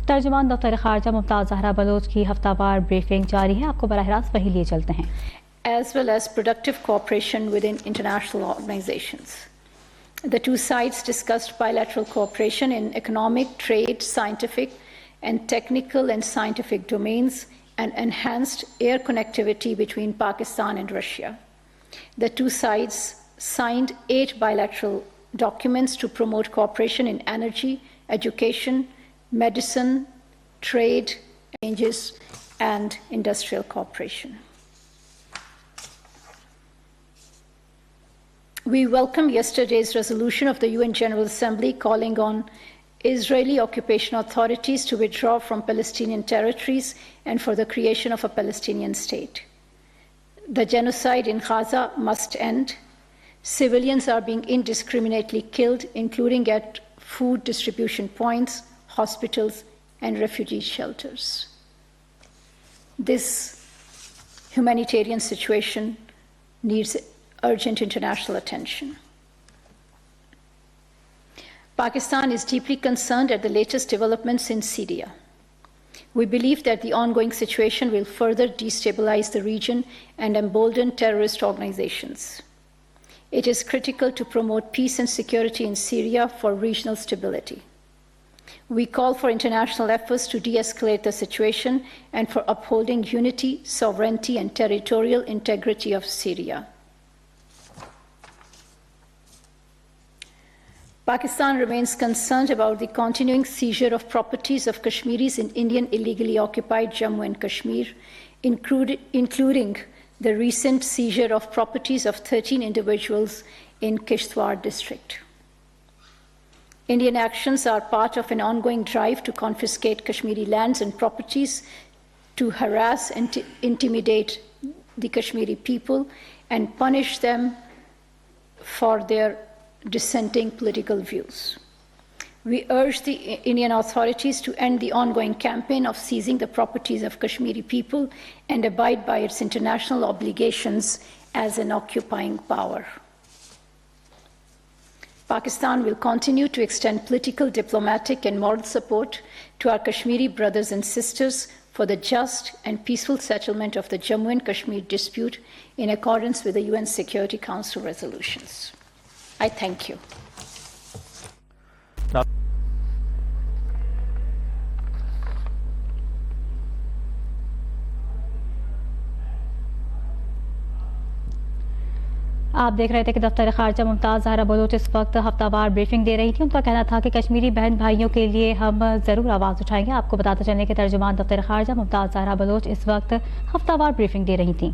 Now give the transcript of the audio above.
तर्जुमान दफ्तर खारजा मुमताज़ ज़हरा बलोच की हफ्तावार ब्रीफिंग जारी है। आपको बराह रास्त वही लिए चलते हैं। As well as productive cooperation within international organizations. The two sides discussed bilateral cooperation in economic, trade, scientific, and technical and scientific domains, and enhanced air connectivity between Pakistan and Russia. The two sides signed 8 bilateral documents to promote cooperation in energy, education, medicine, trade, exchanges, and industrial cooperation. We welcome yesterday's resolution of the UN General Assembly calling on Israeli occupation authorities to withdraw from Palestinian territories and for the creation of a Palestinian state. The genocide in Gaza must end. Civilians are being indiscriminately killed, including at food distribution points, hospitals, and refugee shelters. This humanitarian situation needs urgent international attention. Pakistan is deeply concerned at the latest developments in Syria. We believe that the ongoing situation will further destabilize the region and embolden terrorist organizations. It is critical to promote peace and security in Syria for regional stability. We call for international efforts to de-escalate the situation and for upholding unity, sovereignty, and territorial integrity of Syria. Pakistan remains concerned about the continuing seizure of properties of Kashmiris in Indian illegally occupied Jammu and Kashmir, including the recent seizure of properties of 13 individuals in Kishtwar district. Indian actions are part of an ongoing drive to confiscate Kashmiri lands and properties, to harass and intimidate the Kashmiri people and punish them for their dissenting political views. We urge the Indian authorities to end the ongoing campaign of seizing the properties of Kashmiri people and abide by its international obligations as an occupying power. Pakistan will continue to extend political, diplomatic, and moral support to our Kashmiri brothers and sisters for the just and peaceful settlement of the Jammu and Kashmir dispute in accordance with the UN Security Council resolutions. I thank you. आप देख रहे थे कि दफ्तर खारजा Mumtaz Zahra Bloch इस वक्त हफ्तावार briefing दे रही थी। उनका कहना था कि कश्मीरी बहन भाइयों के लिए हम ज़रूर आवाज़ उठाएंगे। आपको बताते चलने के तर्जुमान दफ्तर खारजा मुमताज़ ज़हरा बलोच इस वक्त हफ्तावार ब्रीफिंग दे रही थी।